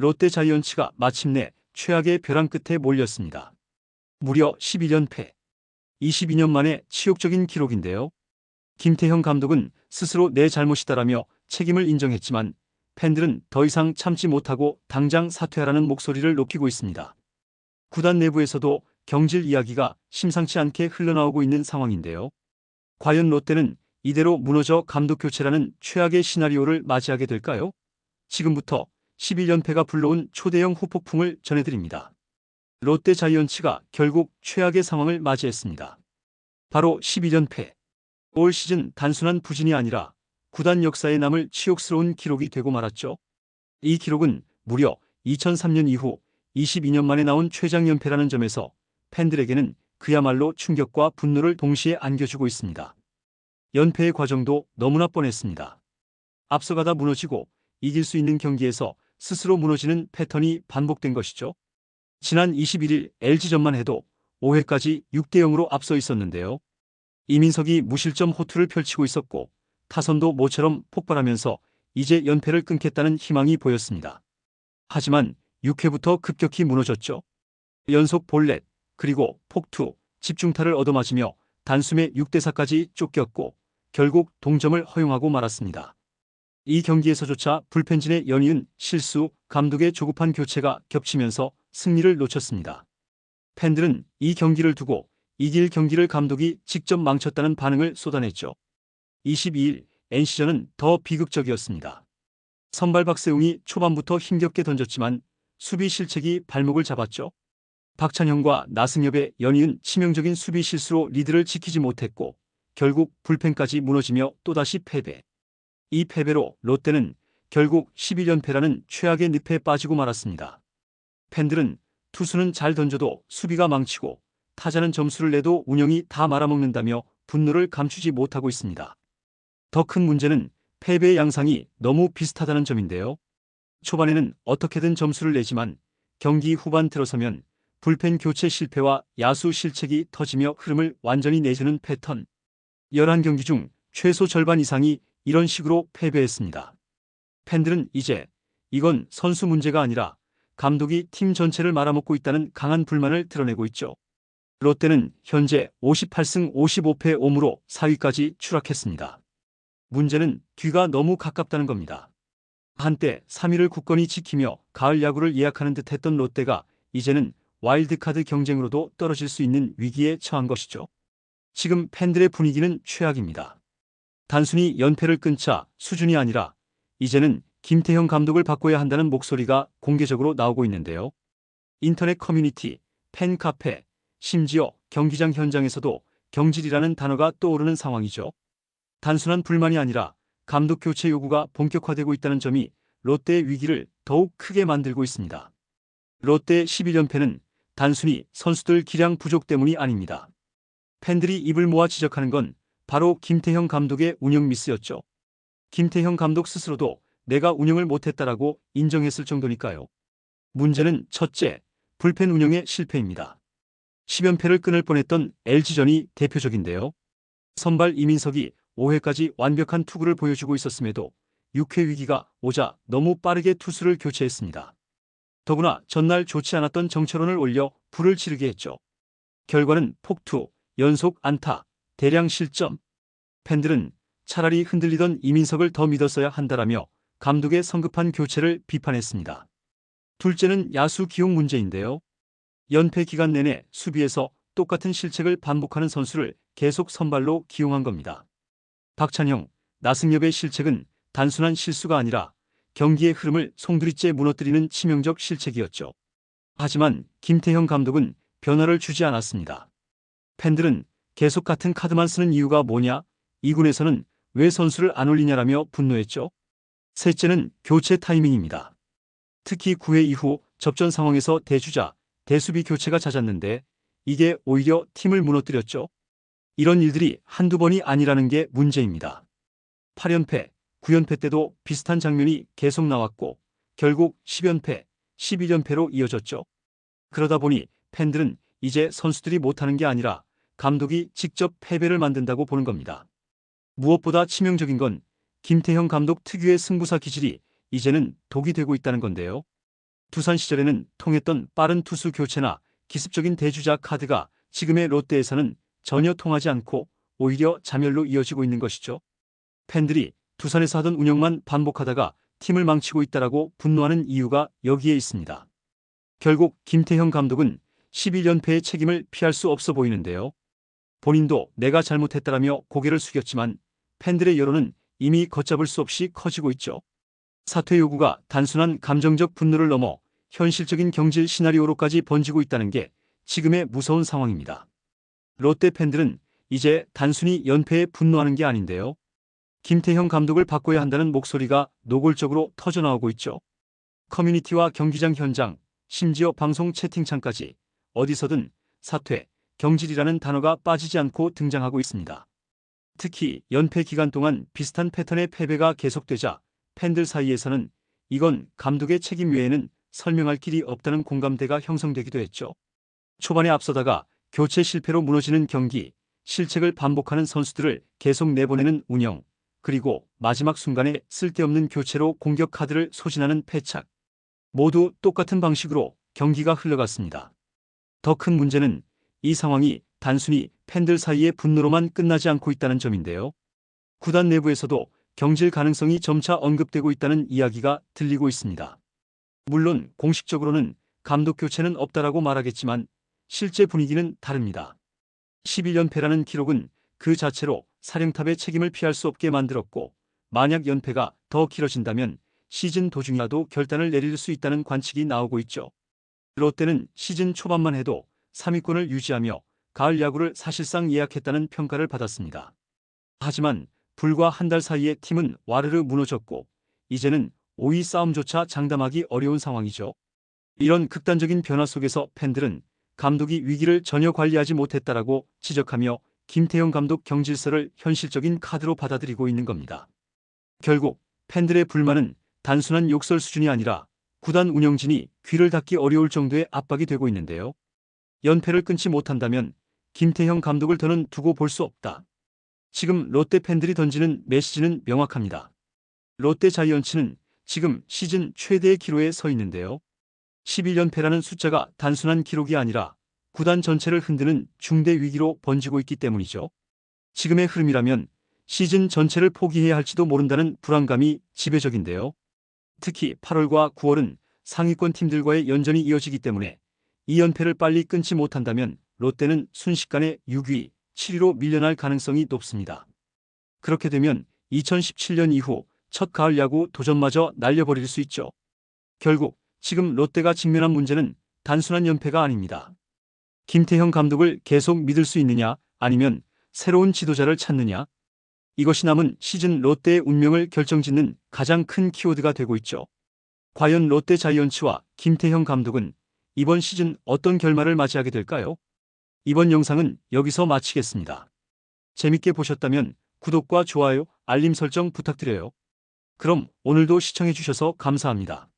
롯데 자이언츠가 마침내 최악의 벼랑 끝에 몰렸습니다. 무려 12연패. 22년 만에 치욕적인 기록인데요. 김태형 감독은 스스로 내 잘못이다라며 책임을 인정했지만 팬들은 더 이상 참지 못하고 당장 사퇴하라는 목소리를 높이고 있습니다. 구단 내부에서도 경질 이야기가 심상치 않게 흘러나오고 있는 상황인데요. 과연 롯데는 이대로 무너져 감독 교체라는 최악의 시나리오를 맞이하게 될까요? 지금부터 11연패가 불러온 초대형 후폭풍을 전해드립니다. 롯데 자이언츠가 결국 최악의 상황을 맞이했습니다. 바로 12연패. 올 시즌 단순한 부진이 아니라 구단 역사에 남을 치욕스러운 기록이 되고 말았죠. 이 기록은 무려 2003년 이후 22년 만에 나온 최장연패라는 점에서 팬들에게는 그야말로 충격과 분노를 동시에 안겨주고 있습니다. 연패의 과정도 너무나 뻔했습니다. 앞서가다 무너지고 이길 수 있는 경기에서 스스로 무너지는 패턴이 반복된 것이죠. 지난 21일 LG전만 해도 5회까지 6대0으로 앞서 있었는데요. 이민석이 무실점 호투를 펼치고 있었고 타선도 모처럼 폭발하면서 이제 연패를 끊겠다는 희망이 보였습니다. 하지만 6회부터 급격히 무너졌죠. 연속 볼넷, 그리고 폭투, 집중타를 얻어맞으며 단숨에 6대4까지 쫓겼고 결국 동점을 허용하고 말았습니다. 이 경기에서조차 불펜진의 연이은 실수, 감독의 조급한 교체가 겹치면서 승리를 놓쳤습니다. 팬들은 이 경기를 두고 이길 경기를 감독이 직접 망쳤다는 반응을 쏟아냈죠. 22일 NC전은 더 비극적이었습니다. 선발 박세웅이 초반부터 힘겹게 던졌지만 수비 실책이 발목을 잡았죠. 박찬형과 나승엽의 연이은 치명적인 수비 실수로 리드를 지키지 못했고 결국 불펜까지 무너지며 또다시 패배. 이 패배로 롯데는 결국 11연패라는 최악의 늪에 빠지고 말았습니다. 팬들은 투수는 잘 던져도 수비가 망치고 타자는 점수를 내도 운영이 다 말아먹는다며 분노를 감추지 못하고 있습니다. 더 큰 문제는 패배의 양상이 너무 비슷하다는 점인데요. 초반에는 어떻게든 점수를 내지만 경기 후반 들어서면 불펜 교체 실패와 야수 실책이 터지며 흐름을 완전히 내주는 패턴. 11경기 중 최소 절반 이상이 이런 식으로 패배했습니다. 팬들은 이제 이건 선수 문제가 아니라 감독이 팀 전체를 말아먹고 있다는 강한 불만을 드러내고 있죠. 롯데는 현재 58승 55패 5무로 4위까지 추락했습니다. 문제는 뒤가 너무 가깝다는 겁니다. 한때 3위를 굳건히 지키며 가을 야구를 예약하는 듯 했던 롯데가 이제는 와일드카드 경쟁으로도 떨어질 수 있는 위기에 처한 것이죠. 지금 팬들의 분위기는 최악입니다. 단순히 연패를 끊자 수준이 아니라 이제는 김태형 감독을 바꿔야 한다는 목소리가 공개적으로 나오고 있는데요. 인터넷 커뮤니티, 팬카페, 심지어 경기장 현장에서도 경질이라는 단어가 떠오르는 상황이죠. 단순한 불만이 아니라 감독 교체 요구가 본격화되고 있다는 점이 롯데의 위기를 더욱 크게 만들고 있습니다. 롯데의 11연패는 단순히 선수들 기량 부족 때문이 아닙니다. 팬들이 입을 모아 지적하는 건 바로 김태형 감독의 운영 미스였죠. 김태형 감독 스스로도 내가 운영을 못했다라고 인정했을 정도니까요. 문제는 첫째, 불펜 운영의 실패입니다. 10연패를 끊을 뻔했던 LG전이 대표적인데요. 선발 이민석이 5회까지 완벽한 투구를 보여주고 있었음에도 6회 위기가 오자 너무 빠르게 투수를 교체했습니다. 더구나 전날 좋지 않았던 정철원을 올려 불을 지르게 했죠. 결과는 폭투, 연속 안타, 대량 실점. 팬들은 차라리 흔들리던 이민석을 더 믿었어야 한다라며 감독의 성급한 교체를 비판했습니다. 둘째는 야수 기용 문제인데요. 연패 기간 내내 수비에서 똑같은 실책을 반복하는 선수를 계속 선발로 기용한 겁니다. 박찬형, 나승엽의 실책은 단순한 실수가 아니라 경기의 흐름을 송두리째 무너뜨리는 치명적 실책이었죠. 하지만 김태형 감독은 변화를 주지 않았습니다. 팬들은 계속 같은 카드만 쓰는 이유가 뭐냐, 2군에서는 왜 선수를 안 올리냐라며 분노했죠. 셋째는 교체 타이밍입니다. 특히 9회 이후 접전 상황에서 대주자, 대수비 교체가 잦았는데 이게 오히려 팀을 무너뜨렸죠. 이런 일들이 한두 번이 아니라는 게 문제입니다. 8연패, 9연패 때도 비슷한 장면이 계속 나왔고 결국 10연패, 11연패로 이어졌죠. 그러다 보니 팬들은 이제 선수들이 못하는 게 아니라 감독이 직접 패배를 만든다고 보는 겁니다. 무엇보다 치명적인 건 김태형 감독 특유의 승부사 기질이 이제는 독이 되고 있다는 건데요. 두산 시절에는 통했던 빠른 투수 교체나 기습적인 대주자 카드가 지금의 롯데에서는 전혀 통하지 않고 오히려 자멸로 이어지고 있는 것이죠. 팬들이 두산에서 하던 운영만 반복하다가 팀을 망치고 있다라고 분노하는 이유가 여기에 있습니다. 결국 김태형 감독은 11연패의 책임을 피할 수 없어 보이는데요. 본인도 내가 잘못했다라며 고개를 숙였지만 팬들의 여론은 이미 걷잡을 수 없이 커지고 있죠. 사퇴 요구가 단순한 감정적 분노를 넘어 현실적인 경질 시나리오로까지 번지고 있다는 게 지금의 무서운 상황입니다. 롯데 팬들은 이제 단순히 연패에 분노하는 게 아닌데요. 김태형 감독을 바꿔야 한다는 목소리가 노골적으로 터져나오고 있죠. 커뮤니티와 경기장 현장, 심지어 방송 채팅창까지 어디서든 사퇴, 경질이라는 단어가 빠지지 않고 등장하고 있습니다. 특히 연패 기간 동안 비슷한 패턴의 패배가 계속되자 팬들 사이에서는 이건 감독의 책임 외에는 설명할 길이 없다는 공감대가 형성되기도 했죠. 초반에 앞서다가 교체 실패로 무너지는 경기, 실책을 반복하는 선수들을 계속 내보내는 운영, 그리고 마지막 순간에 쓸데없는 교체로 공격 카드를 소진하는 패착. 모두 똑같은 방식으로 경기가 흘러갔습니다. 더 큰 문제는 이 상황이 단순히 팬들 사이의 분노로만 끝나지 않고 있다는 점인데요. 구단 내부에서도 경질 가능성이 점차 언급되고 있다는 이야기가 들리고 있습니다. 물론 공식적으로는 감독 교체는 없다라고 말하겠지만 실제 분위기는 다릅니다. 11연패라는 기록은 그 자체로 사령탑의 책임을 피할 수 없게 만들었고, 만약 연패가 더 길어진다면 시즌 도중이라도 결단을 내릴 수 있다는 관측이 나오고 있죠. 롯데는 시즌 초반만 해도 3위권을 유지하며 가을 야구를 사실상 예약했다는 평가를 받았습니다. 하지만 불과 한 달 사이에 팀은 와르르 무너졌고 이제는 5위 싸움조차 장담하기 어려운 상황이죠. 이런 극단적인 변화 속에서 팬들은 감독이 위기를 전혀 관리하지 못했다라고 지적하며 김태형 감독 경질서를 현실적인 카드로 받아들이고 있는 겁니다. 결국 팬들의 불만은 단순한 욕설 수준이 아니라 구단 운영진이 귀를 닫기 어려울 정도의 압박이 되고 있는데요. 연패를 끊지 못한다면 김태형 감독을 더는 두고 볼 수 없다. 지금 롯데 팬들이 던지는 메시지는 명확합니다. 롯데 자이언츠는 지금 시즌 최대의 기로에 서 있는데요. 11연패라는 숫자가 단순한 기록이 아니라 구단 전체를 흔드는 중대 위기로 번지고 있기 때문이죠. 지금의 흐름이라면 시즌 전체를 포기해야 할지도 모른다는 불안감이 지배적인데요. 특히 8월과 9월은 상위권 팀들과의 연전이 이어지기 때문에 이 연패를 빨리 끊지 못한다면 롯데는 순식간에 6위, 7위로 밀려날 가능성이 높습니다. 그렇게 되면 2017년 이후 첫 가을 야구 도전마저 날려버릴 수 있죠. 결국 지금 롯데가 직면한 문제는 단순한 연패가 아닙니다. 김태형 감독을 계속 믿을 수 있느냐, 아니면 새로운 지도자를 찾느냐. 이것이 남은 시즌 롯데의 운명을 결정짓는 가장 큰 키워드가 되고 있죠. 과연 롯데 자이언츠와 김태형 감독은 이번 시즌 어떤 결말을 맞이하게 될까요? 이번 영상은 여기서 마치겠습니다. 재밌게 보셨다면 구독과 좋아요, 알림 설정 부탁드려요. 그럼 오늘도 시청해주셔서 감사합니다.